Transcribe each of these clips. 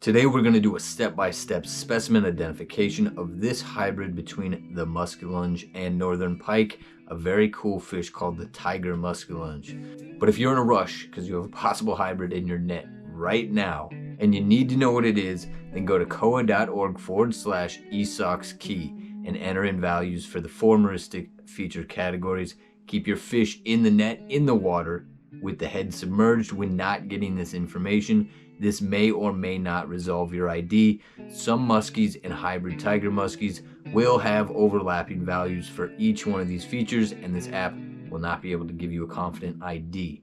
Today we're going to do a step-by-step specimen identification of this hybrid between the muskellunge and northern pike, a very cool fish called the tiger muskellunge. But if you're in a rush because you have a possible hybrid in your net right now and you need to know what it is, then go to koaw.org/esoxkey and enter in values for the 4 meristic featured categories. Keep your fish in the net in the water with the head submerged when not getting this information. This may or may not resolve your ID. Some muskies and hybrid tiger muskies will have overlapping values for each one of these features, and this app will not be able to give you a confident ID.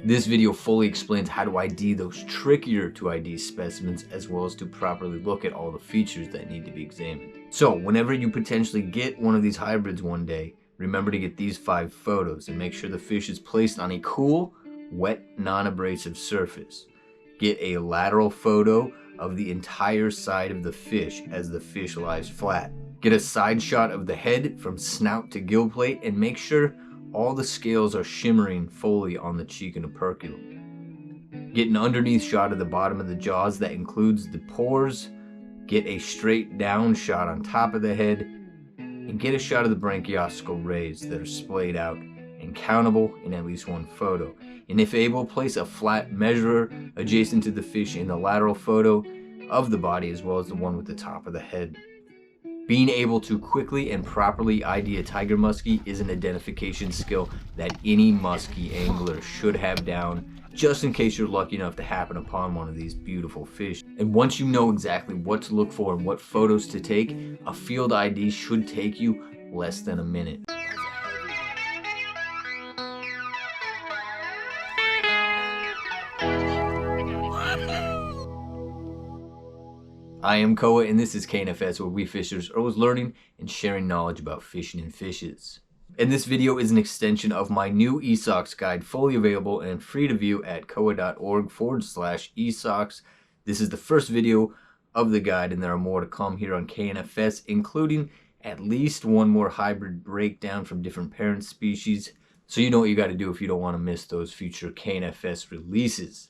This video fully explains how to ID those trickier to ID specimens, as well as to properly look at all the features that need to be examined. So whenever you potentially get one of these hybrids one day, remember to get these 5 photos and make sure the fish is placed on a cool, wet, non-abrasive surface. Get a lateral photo of the entire side of the fish as the fish lies flat. Get a side shot of the head from snout to gill plate and make sure all the scales are shimmering fully on the cheek and operculum. Get an underneath shot of the bottom of the jaws that includes the pores. Get a straight down shot on top of the head. And get a shot of the branchiosical rays that are splayed out and countable in at least one photo. And if able, place a flat measurer adjacent to the fish in the lateral photo of the body as well as the one with the top of the head. Being able to quickly and properly ID a tiger muskie is an identification skill that any muskie angler should have down, just in case you're lucky enough to happen upon one of these beautiful fish. And once you know exactly what to look for and what photos to take, a field ID should take you less than a minute. I am Koaw, and this is KNFS, where we fishers are always learning and sharing knowledge about fishing and fishes. And this video is an extension of my new eSox guide, fully available and free to view at koaw.org/esox. This is the first video of the guide, and there are more to come here on KNFS, including at least one more hybrid breakdown from different parent species. So you know what you got to do if you don't want to miss those future KNFS releases.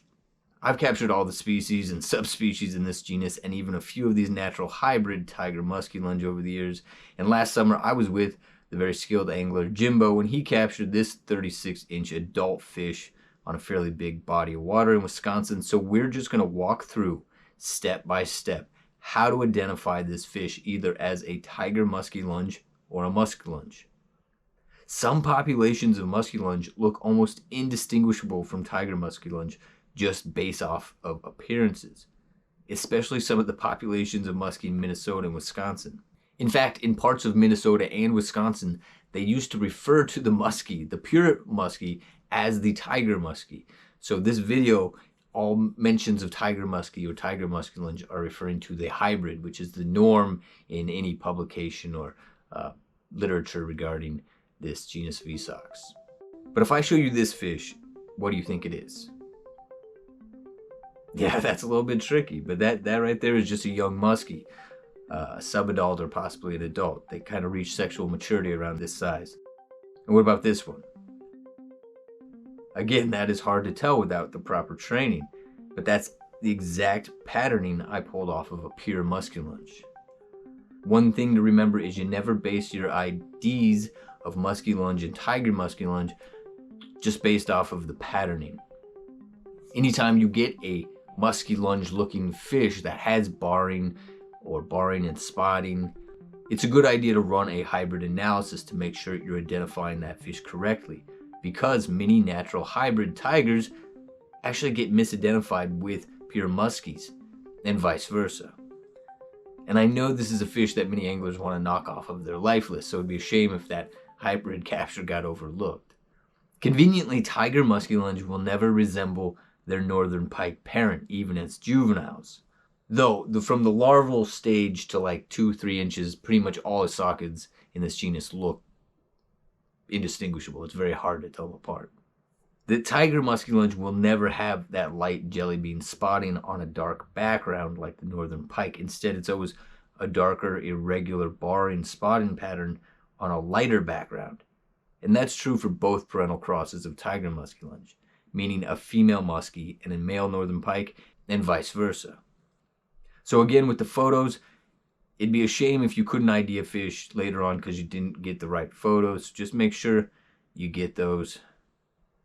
I've captured all the species and subspecies in this genus and even a few of these natural hybrid tiger muskellunge over the years. And last summer I was with the very skilled angler Jimbo when he captured this 36-inch adult fish on a fairly big body of water in Wisconsin. So we're just going to walk through step by step how to identify this fish either as a tiger muskellunge or a muskellunge. Some populations of muskellunge look almost indistinguishable from tiger muskellunge just based off of appearances, especially some of the populations of muskie in Minnesota and Wisconsin. In fact, in parts of Minnesota and Wisconsin, they used to refer to the muskie, the pure muskie, as the tiger muskie. So this video, all mentions of tiger muskie or tiger muskellunge are referring to the hybrid, which is the norm in any publication or literature regarding this genus of esox. But if I show you this fish, what do you think it is? Yeah, that's a little bit tricky, but that right there is just a young muskie, a subadult or possibly an adult. They kind of reach sexual maturity around this size. And what about this one? Again, that is hard to tell without the proper training, but that's the exact patterning I pulled off of a pure muskellunge. One thing to remember is you never base your IDs of muskellunge and tiger muskellunge just based off of the patterning. Anytime you get a muskellunge looking fish that has barring or barring and spotting, it's a good idea to run a hybrid analysis to make sure you're identifying that fish correctly, because many natural hybrid tigers actually get misidentified with pure muskies and vice versa. And I know this is a fish that many anglers want to knock off of their life list, so it'd be a shame if that hybrid capture got overlooked. Conveniently, tiger muskellunge will never resemble their northern pike parent, even as juveniles. Though, from the larval stage to like 2-3 inches, pretty much all esocids in this genus look indistinguishable. It's very hard to tell them apart. The tiger muskellunge will never have that light jelly bean spotting on a dark background like the northern pike. Instead, it's always a darker, irregular barring spotting pattern on a lighter background. And that's true for both parental crosses of tiger muskellunge, meaning a female muskie and a male northern pike, and vice versa. So again, with the photos, it'd be a shame if you couldn't ID a fish later on because you didn't get the right photos. Just make sure you get those,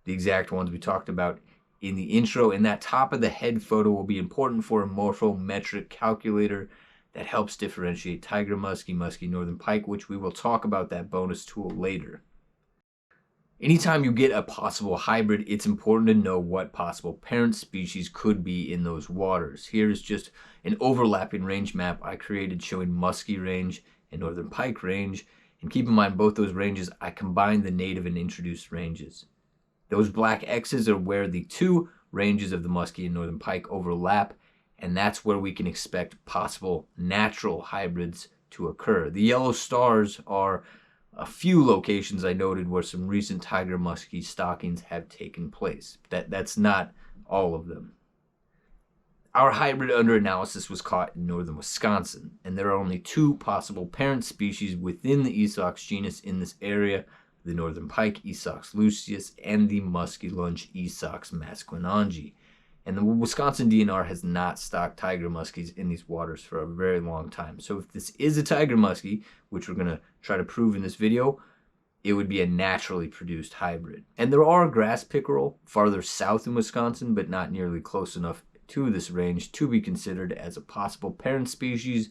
the exact ones we talked about in the intro. And that top of the head photo will be important for a morphometric calculator that helps differentiate tiger musky, musky northern pike, which we will talk about that bonus tool later. Anytime you get a possible hybrid, it's important to know what possible parent species could be in those waters. Here is just an overlapping range map I created showing musky range and northern pike range. And keep in mind, both those ranges, I combined the native and introduced ranges. Those black X's are where the two ranges of the musky and northern pike overlap, and that's where we can expect possible natural hybrids to occur. The yellow stars are a few locations I noted where some recent tiger musky stockings have taken place. That's not all of them. Our hybrid under analysis was caught in northern Wisconsin, and there are only two possible parent species within the Esox genus in this area, the northern pike Esox lucius and the muskellunge Esox masculinonge. And the Wisconsin DNR has not stocked tiger muskies in these waters for a very long time. So if this is a tiger muskie, which we're going to try to prove in this video, it would be a naturally produced hybrid. And there are grass pickerel farther south in Wisconsin, but not nearly close enough to this range to be considered as a possible parent species,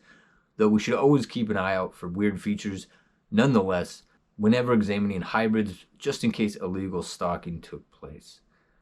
though we should always keep an eye out for weird features nonetheless whenever examining hybrids, just in case illegal stocking took place.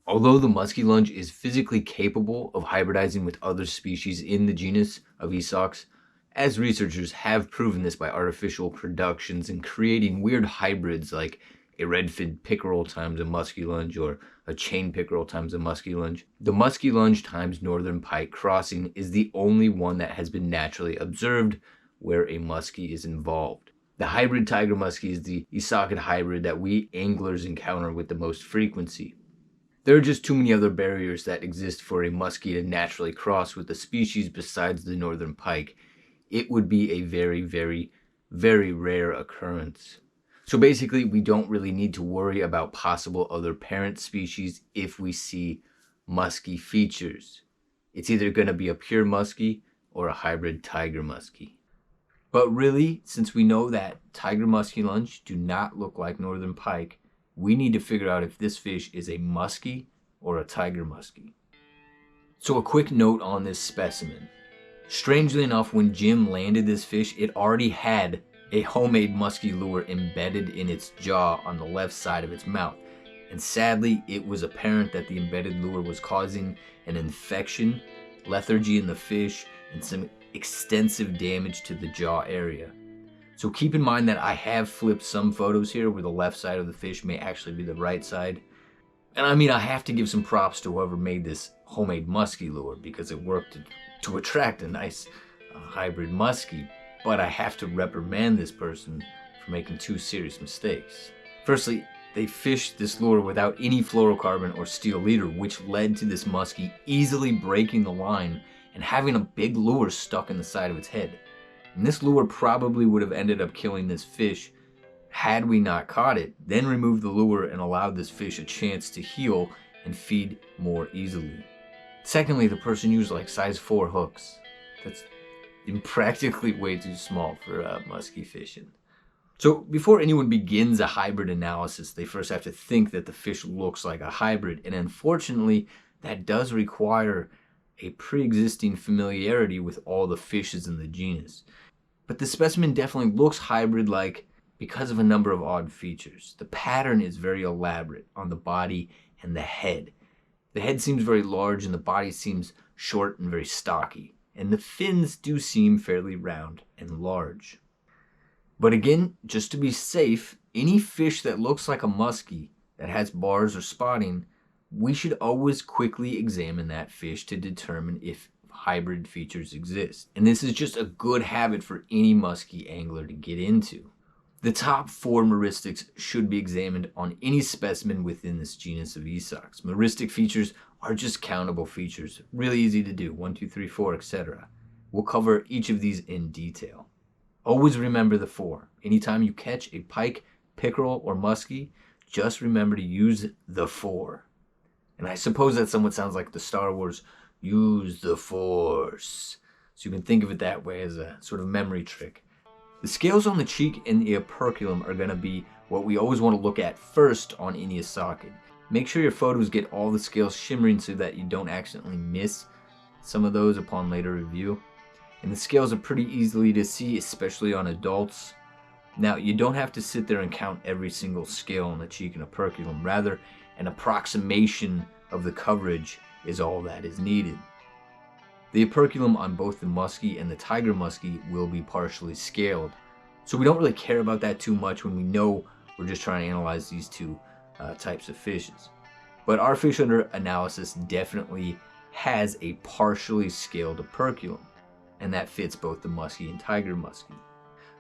Although the muskellunge is physically capable of hybridizing with other species in the genus of Esox, as researchers have proven this by artificial productions and creating weird hybrids like a red-finned pickerel times a muskellunge or a chain pickerel times a muskellunge, the muskellunge times northern pike crossing is the only one that has been naturally observed where a muskie is involved. The hybrid tiger muskie is the Esoxid hybrid that we anglers encounter with the most frequency. There are just too many other barriers that exist for a muskie to naturally cross with a species besides the northern pike. It would be a very, very, very rare occurrence. So basically, we don't really need to worry about possible other parent species if we see musky features. It's either going to be a pure muskie or a hybrid tiger muskie. But really, since we know that tiger muskellunge do not look like northern pike, we need to figure out if this fish is a muskie or a tiger muskie. So a quick note on this specimen. Strangely enough, when Jim landed this fish, it already had a homemade musky lure embedded in its jaw on the left side of its mouth. And sadly, it was apparent that the embedded lure was causing an infection, lethargy in the fish, and some extensive damage to the jaw area. So keep in mind that I have flipped some photos here where the left side of the fish may actually be the right side. And I mean, I have to give some props to whoever made this homemade musky lure because it worked to attract a nice hybrid muskie. But I have to reprimand this person for making two serious mistakes. Firstly, they fished this lure without any fluorocarbon or steel leader, which led to this muskie easily breaking the line and having a big lure stuck in the side of its head. And this lure probably would have ended up killing this fish had we not caught it, then removed the lure and allowed this fish a chance to heal and feed more easily. Secondly, the person used like size 4 hooks. That's practically way too small for musky fishing. So before anyone begins a hybrid analysis, they first have to think that the fish looks like a hybrid, and unfortunately, that does require a pre-existing familiarity with all the fishes in the genus. But the specimen definitely looks hybrid-like because of a number of odd features. The pattern is very elaborate on the body and the head. The head seems very large and the body seems short and very stocky. And the fins do seem fairly round and large. But again, just to be safe, any fish that looks like a muskie that has bars or spotting, we should always quickly examine that fish to determine if hybrid features exist. And this is just a good habit for any muskie angler to get into. The top 4 meristics should be examined on any specimen within this genus of Esox. Meristic features are just countable features, really easy to do, 1, 2, 3, 4, etc. We'll cover each of these in detail. Always remember the 4. Anytime you catch a pike, pickerel, or muskie, just remember to use the 4. And I suppose that somewhat sounds like the Star Wars, use the Force. So you can think of it that way as a sort of memory trick. The scales on the cheek and the operculum are going to be what we always want to look at first on any socket. Make sure your photos get all the scales shimmering so that you don't accidentally miss some of those upon later review. And the scales are pretty easily to see, especially on adults. Now, you don't have to sit there and count every single scale on the cheek and operculum. Rather, an approximation of the coverage is all that is needed. The operculum on both the musky and the tiger musky will be partially scaled. So we don't really care about that too much when we know we're just trying to analyze these two types of fishes. But our fish under analysis definitely has a partially scaled operculum, and that fits both the musky and tiger musky.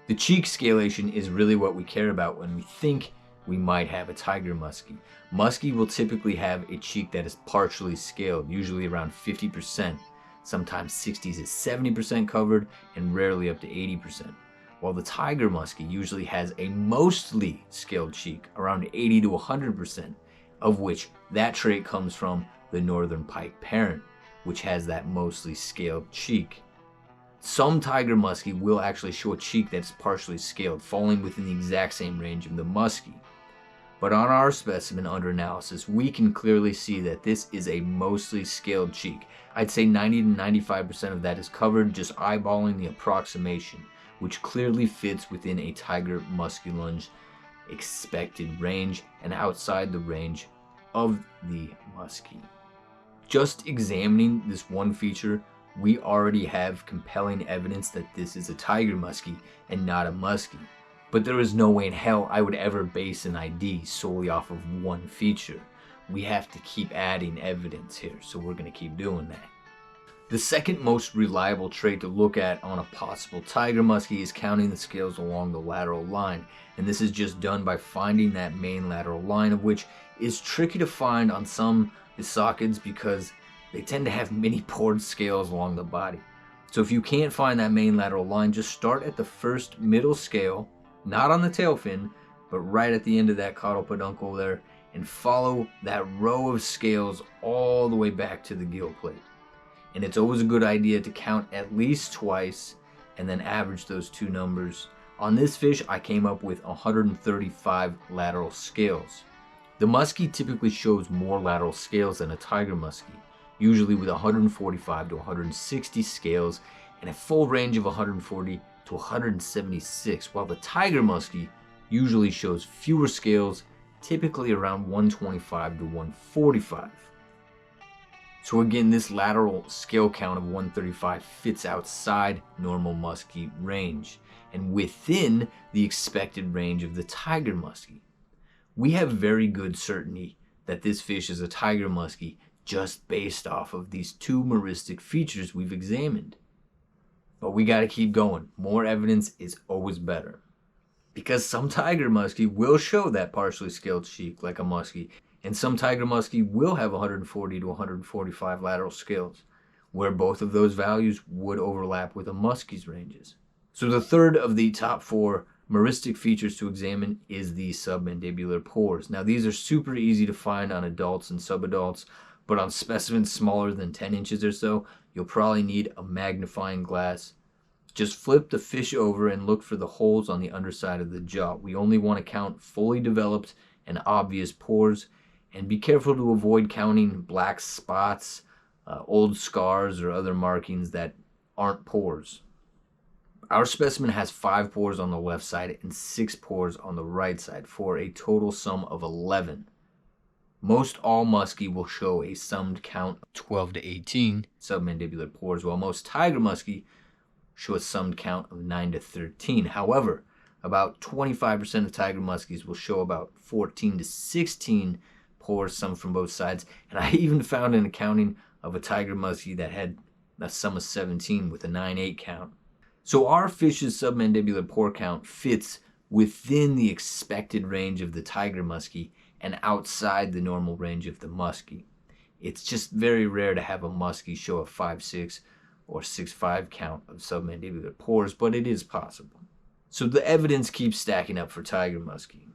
The cheek scalation is really what we care about when we think we might have a tiger musky. Musky will typically have a cheek that is partially scaled, usually around 50%, sometimes 60 to 70% covered, and rarely up to 80%. While the tiger musky usually has a mostly scaled cheek, around 80 to 100%, of which that trait comes from the northern pike parent, which has that mostly scaled cheek. Some tiger musky will actually show a cheek that's partially scaled, falling within the exact same range of the musky. But on our specimen under analysis, we can clearly see that this is a mostly scaled cheek. I'd say 90 to 95% of that is covered, just eyeballing the approximation, which clearly fits within a tiger muskellunge expected range and outside the range of the musky. Just examining this one feature, we already have compelling evidence that this is a tiger musky and not a musky. But there is no way in hell I would ever base an ID solely off of one feature. We have to keep adding evidence here, so we're going to keep doing that. The second most reliable trait to look at on a possible tiger musky is counting the scales along the lateral line, and this is just done by finding that main lateral line, of which is tricky to find on some sockets because they tend to have many poured scales along the body. So if you can't find that main lateral line, just start at the first middle scale, not on the tail fin, but right at the end of that caudal peduncle there, and follow that row of scales all the way back to the gill plate. And it's always a good idea to count at least twice and then average those two numbers. On this fish, I came up with 135 lateral scales. The musky typically shows more lateral scales than a tiger musky, usually with 145 to 160 scales and a full range of 140 to 176, while the tiger musky usually shows fewer scales, typically around 125 to 145. So again, this lateral scale count of 135 fits outside normal musky range and within the expected range of the tiger musky. We have very good certainty that this fish is a tiger musky just based off of these two meristic features we've examined. But we gotta keep going. More evidence is always better. Because some tiger musky will show that partially scaled cheek like a musky, and some tiger musky will have 140 to 145 lateral scales, where both of those values would overlap with a musky's ranges. So the third of the top four meristic features to examine is the submandibular pores. Now these are super easy to find on adults and subadults, but on specimens smaller than 10 inches or so, you'll probably need a magnifying glass. Just flip the fish over and look for the holes on the underside of the jaw. We only want to count fully developed and obvious pores, and be careful to avoid counting black spots, old scars, or other markings that aren't pores. Our specimen has 5 pores on the left side and 6 pores on the right side for a total sum of 11. Most all musky will show a summed count of 12 to 18 submandibular pores, while most tiger musky show a summed count of 9 to 13. However, about 25% of tiger muskies will show about 14 to 16 pores, some from both sides, and I even found an accounting of a tiger musky that had a sum of 17 with a 9-8 count. So our fish's submandibular pore count fits within the expected range of the tiger musky and outside the normal range of the musky. It's just very rare to have a musky show a 5-6 or 6-5 count of submandibular pores, but it is possible. So the evidence keeps stacking up for tiger musky.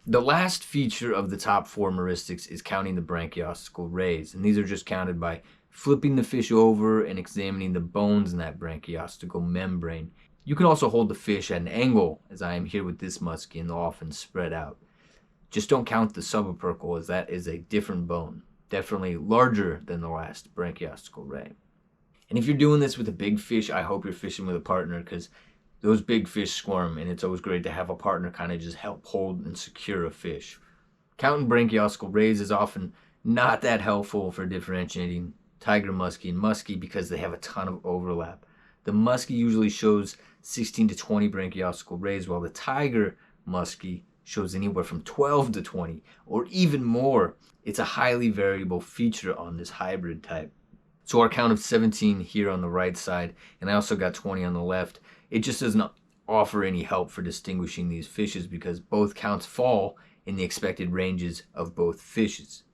The last feature of the top 4 meristics is counting the branchiosical rays, and these are just counted by flipping the fish over and examining the bones in that branchiostegal membrane. You can also hold the fish at an angle, as I am here with this muskie, and they'll often spread out. Just don't count the subopercle, as that is a different bone, definitely larger than the last branchiostegal ray. And if you're doing this with a big fish, I hope you're fishing with a partner, because those big fish squirm, and it's always great to have a partner kind of just help hold and secure a fish. Counting branchiostegal rays is often not that helpful for differentiating tiger muskie and muskie because they have a ton of overlap. The muskie usually shows 16 to 20 branchiostegal rays, while the tiger muskie shows anywhere from 12 to 20 or even more. It's a highly variable feature on this hybrid type. So our count of 17 here on the right side, and I also got 20 on the left, it just doesn't offer any help for distinguishing these fishes because both counts fall in the expected ranges of both fishes.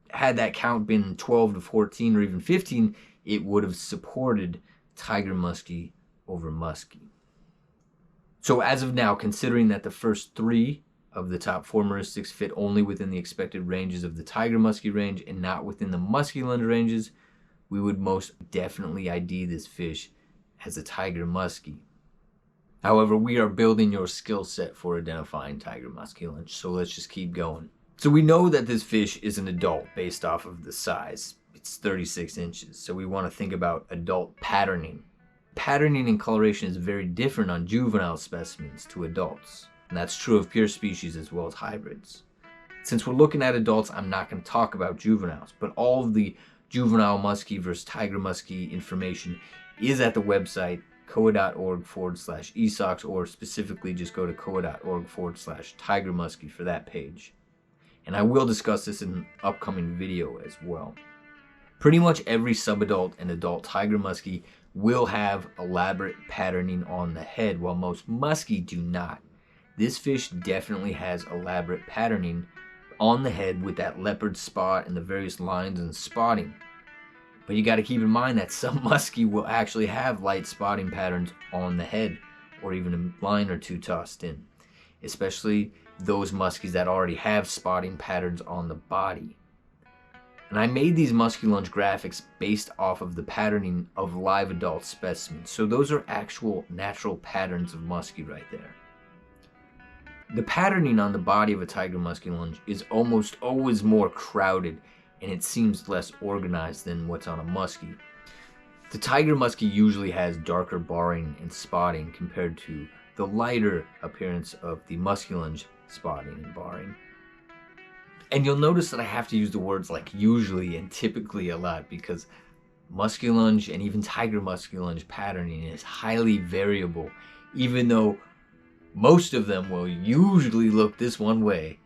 Had that count been 12 to 14 or even 15, it would have supported tiger muskie over muskie. So as of now, considering that the first 3 of the top 4 meristics fit only within the expected ranges of the tiger muskie range and not within the muskellunge ranges, we would most definitely ID this fish as a tiger muskie. However, we are building your skill set for identifying tiger muskellunge, so let's just keep going. So we know that this fish is an adult based off of the size. It's 36 inches, so we want to think about adult patterning. Patterning and coloration is very different on juvenile specimens to adults, and that's true of pure species as well as hybrids. Since we're looking at adults, I'm not going to talk about juveniles, but all of the juvenile muskie versus tiger muskie information is at the website koaw.org/esox, or specifically just go to koaw.org/tiger muskie for that page. And I will discuss this in an upcoming video as well. Pretty much every subadult and adult tiger muskie will have elaborate patterning on the head, while most muskie do not. This fish definitely has elaborate patterning on the head with that leopard spot and the various lines and spotting. But you got to keep in mind that some muskie will actually have light spotting patterns on the head, or even a line or two tossed in, especially those muskies that already have spotting patterns on the body. And I made these muskellunge graphics based off of the patterning of live adult specimens, so those are actual natural patterns of muskie right there. The patterning on the body of a tiger muskellunge is almost always more crowded, and it seems less organized than what's on a muskie. The tiger muskie usually has darker barring and spotting compared to the lighter appearance of the muskellunge spotting and barring. And you'll notice that I have to use the words like usually and typically a lot, because muskellunge and even tiger muskellunge patterning is highly variable. Even though most of them will usually look this one way,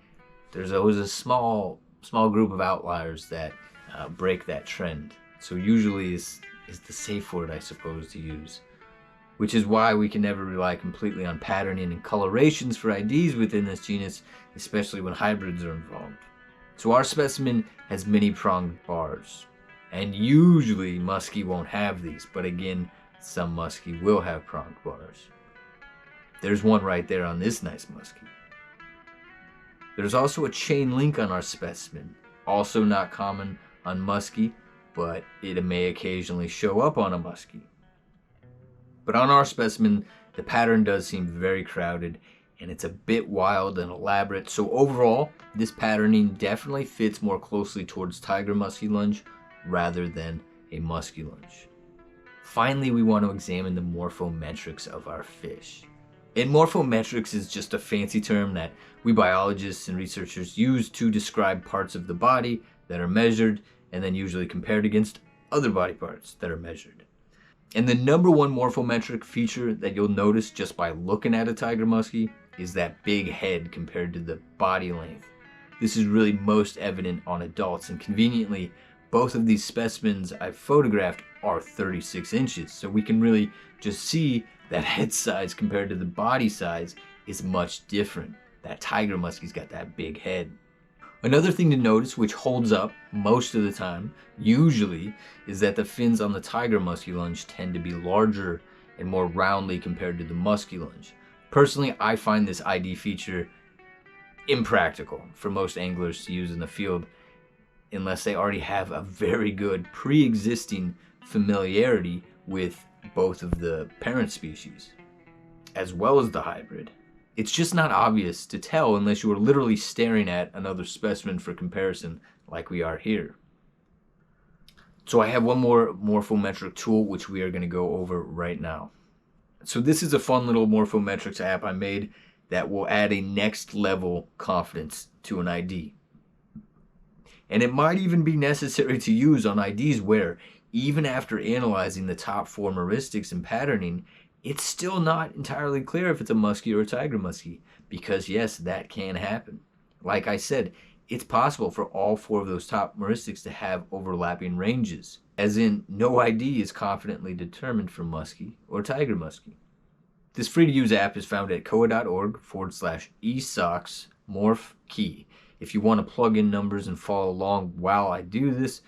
there's always a small group of outliers that break that trend. So usually is the safe word, I suppose, to use. Which is why we can never rely completely on patterning and colorations for IDs within this genus, especially when hybrids are involved. So our specimen has many pronged bars, and usually muskie won't have these, but again, some muskie will have pronged bars. There's one right there on this nice muskie. There's also a chain link on our specimen, also not common on muskie, but it may occasionally show up on a muskie. But on our specimen, the pattern does seem very crowded, and it's a bit wild and elaborate, so overall, this patterning definitely fits more closely towards tiger muskellunge rather than a muskellunge. Finally, we want to examine the morphometrics of our fish. And morphometrics is just a fancy term that we biologists and researchers use to describe parts of the body that are measured and then usually compared against other body parts that are measured. And the number one morphometric feature that you'll notice just by looking at a tiger muskie is that big head compared to the body length. This is really most evident on adults, and conveniently, both of these specimens I've photographed are 36 inches, so we can really just see that head size compared to the body size is much different. That tiger muskie's got that big head. Another thing to notice, which holds up most of the time, usually, is that the fins on the tiger muskellunge tend to be larger and more roundly compared to the muskellunge. Personally, I find this ID feature impractical for most anglers to use in the field, unless they already have a very good pre-existing familiarity with both of the parent species, as well as the hybrid. It's just not obvious to tell unless you are literally staring at another specimen for comparison like we are here. So I have one more morphometric tool which we are going to go over right now. So this is a fun little morphometrics app I made that will add a next level confidence to an ID. And it might even be necessary to use on IDs where, even after analyzing the top 4 meristics and patterning, it's still not entirely clear if it's a musky or a tiger musky, because yes, that can happen. Like I said, it's possible for all 4 of those top meristics to have overlapping ranges, as in no ID is confidently determined for musky or tiger musky. This free-to-use app is found at koa.org/esox-morph-key. If you want to plug in numbers and follow along while I do this,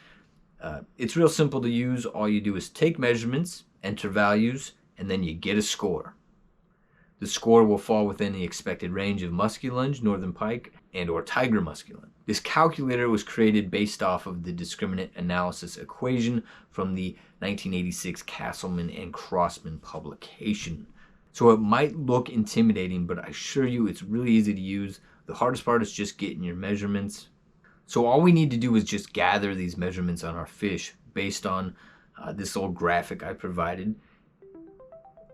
it's real simple to use. All you do is take measurements, enter values, and then you get a score. The score will fall within the expected range of muskellunge, northern pike, and or tiger muskellunge. This calculator was created based off of the discriminant analysis equation from the 1986 Castleman and Crossman publication. So it might look intimidating, but I assure you it's really easy to use. The hardest part is just getting your measurements. So all we need to do is just gather these measurements on our fish based on this little graphic I provided.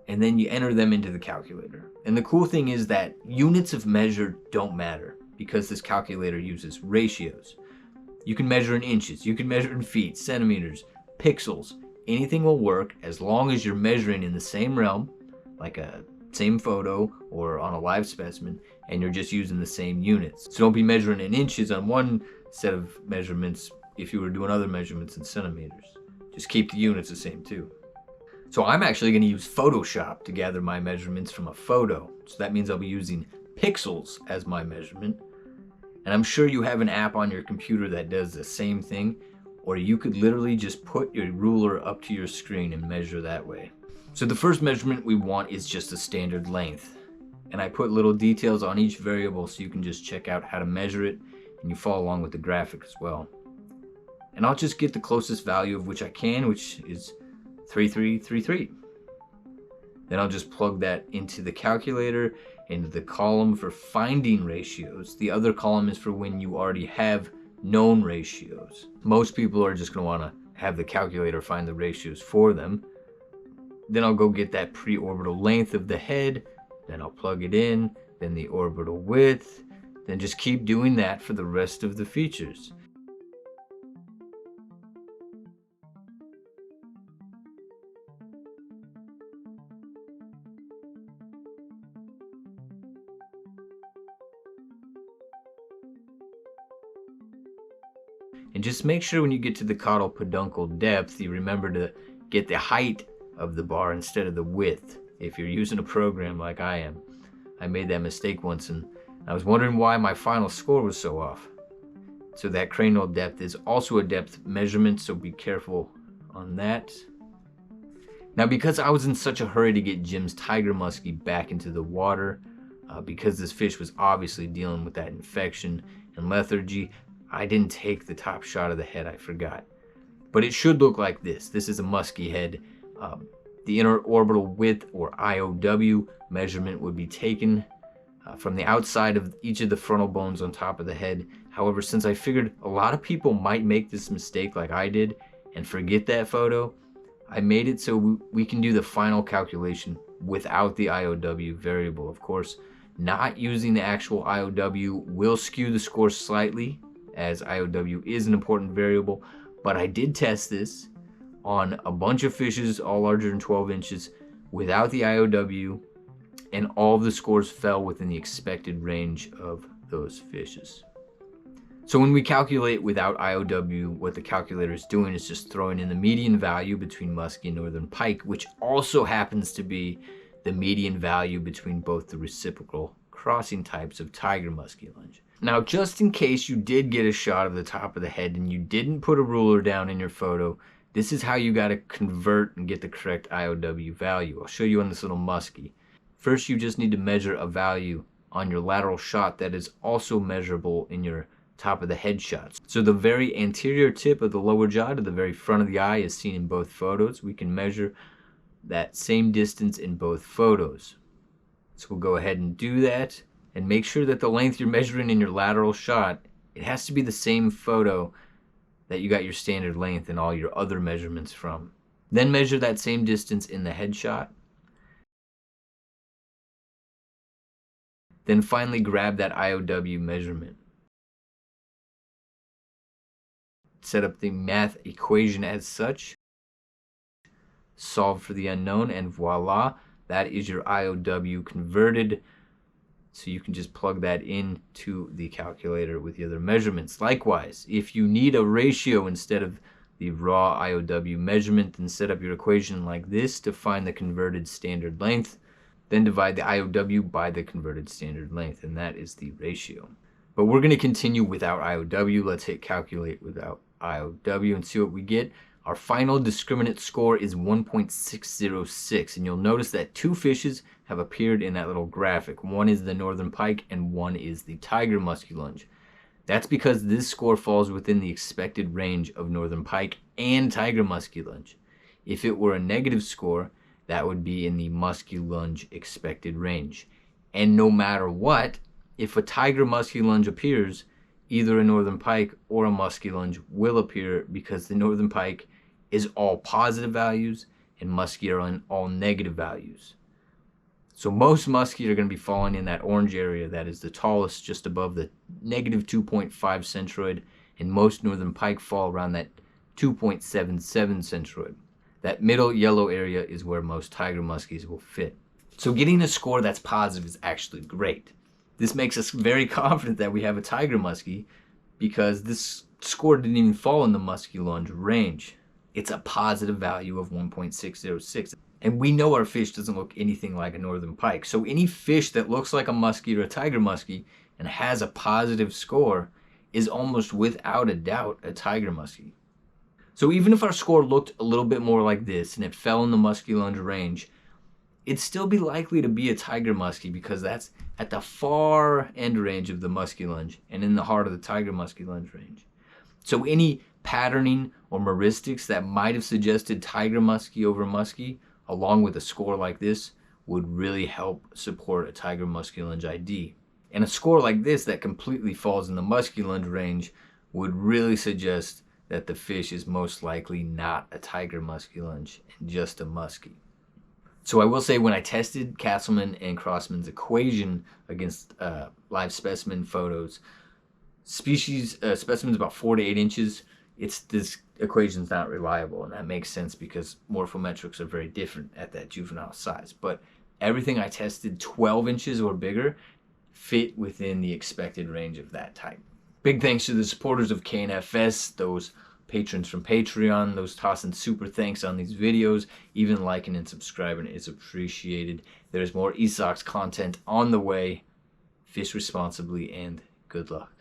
And then you enter them into the calculator. And the cool thing is that units of measure don't matter because this calculator uses ratios. You can measure in inches, you can measure in feet, centimeters, pixels. Anything will work as long as you're measuring in the same realm, like a same photo or on a live specimen, and you're just using the same units. So don't be measuring in inches on one set of measurements if you were doing other measurements in centimeters. Just keep the units the same too. So I'm actually going to use Photoshop to gather my measurements from a photo. So that means I'll be using pixels as my measurement. And I'm sure you have an app on your computer that does the same thing, or you could literally just put your ruler up to your screen and measure that way. So the first measurement we want is just a standard length. And I put little details on each variable so you can just check out how to measure it and you follow along with the graphic as well. And I'll just get the closest value of which I can, which is 3333. Then I'll just plug that into the calculator, into the column for finding ratios. The other column is for when you already have known ratios. Most people are just going to want to have the calculator find the ratios for them. Then I'll go get that pre-orbital length of the head, then I'll plug it in, then the orbital width, then just keep doing that for the rest of the features. And just make sure when you get to the caudal peduncle depth, you remember to get the height of the bar instead of the width if you're using a program like I am. I made that mistake once and I was wondering why my final score was so off. So that cranial depth is also a depth measurement, so be careful on that. Now because I was in such a hurry to get Jim's tiger muskie back into the water, because this fish was obviously dealing with that infection and lethargy, I didn't take the top shot of the head, I forgot. But it should look like this. This is a musky head. The inner orbital width, or IOW, measurement would be taken from the outside of each of the frontal bones on top of the head. However, since I figured a lot of people might make this mistake like I did and forget that photo, I made it so we can do the final calculation without the IOW variable. Of course, not using the actual IOW will skew the score slightly, as IOW is an important variable, but I did test this on a bunch of fishes all larger than 12 inches without the IOW, and all of the scores fell within the expected range of those fishes. So when we calculate without IOW, what the calculator is doing is just throwing in the median value between musky and northern pike, which also happens to be the median value between both the reciprocal crossing types of tiger muskellunge. Now, just in case you did get a shot of the top of the head and you didn't put a ruler down in your photo, this is how you got to convert and get the correct IOW value. I'll show you on this little muskie. First, you just need to measure a value on your lateral shot that is also measurable in your top of the head shots. So the very anterior tip of the lower jaw to the very front of the eye is seen in both photos. We can measure that same distance in both photos. So we'll go ahead and do that, and make sure that the length you're measuring in your lateral shot, it has to be the same photo that you got your standard length and all your other measurements from. Then measure that same distance in the head shot. Then finally grab that IOW measurement. Set up the math equation as such. Solve for the unknown, and voila, that is your IOW converted. So you can just plug that into the calculator with the other measurements. Likewise, if you need a ratio instead of the raw IOW measurement, then set up your equation like this to find the converted standard length. Then divide the IOW by the converted standard length, and that is the ratio. But we're going to continue without IOW. Let's hit calculate without IOW and see what we get. Our final discriminant score is 1.606, and you'll notice that two fishes have appeared in that little graphic. One is the northern pike and one is the tiger muskellunge. That's because this score falls within the expected range of northern pike and tiger muskellunge. If it were a negative score, that would be in the muskellunge expected range. And no matter what, if a tiger muskellunge appears, either a northern pike or a muskellunge will appear, because the northern pike is all positive values and musky are all negative values. So most musky are going to be falling in that orange area that is the tallest, just above the negative 2.5 centroid, and most northern pike fall around that 2.77 centroid. That middle yellow area is where most tiger muskies will fit. So getting a score that's positive is actually great. This makes us very confident that we have a tiger muskie, because this score didn't even fall in the muskellunge range. It's a positive value of 1.606. And we know our fish doesn't look anything like a northern pike. So any fish that looks like a muskie or a tiger muskie and has a positive score is almost without a doubt a tiger muskie. So even if our score looked a little bit more like this and it fell in the muskellunge range, it'd still be likely to be a tiger muskie, because that's at the far end range of the muskellunge and in the heart of the tiger muskellunge range. So any patterning or meristics that might have suggested tiger muskie over muskie, along with a score like this, would really help support a tiger muskellunge ID. And a score like this that completely falls in the muskellunge range would really suggest that the fish is most likely not a tiger muskellunge and just a muskie. So I will say, when I tested Castleman and Crossman's equation against live specimen photos, specimens about 4 to 8 inches, this equation's not reliable, and that makes sense because morphometrics are very different at that juvenile size. But everything I tested 12 inches or bigger fit within the expected range of that type. Big thanks to the supporters of KNFS, those patrons from Patreon, those tossing super thanks on these videos. Even liking and subscribing is appreciated. There's more ESOX content on the way. Fish responsibly, and good luck.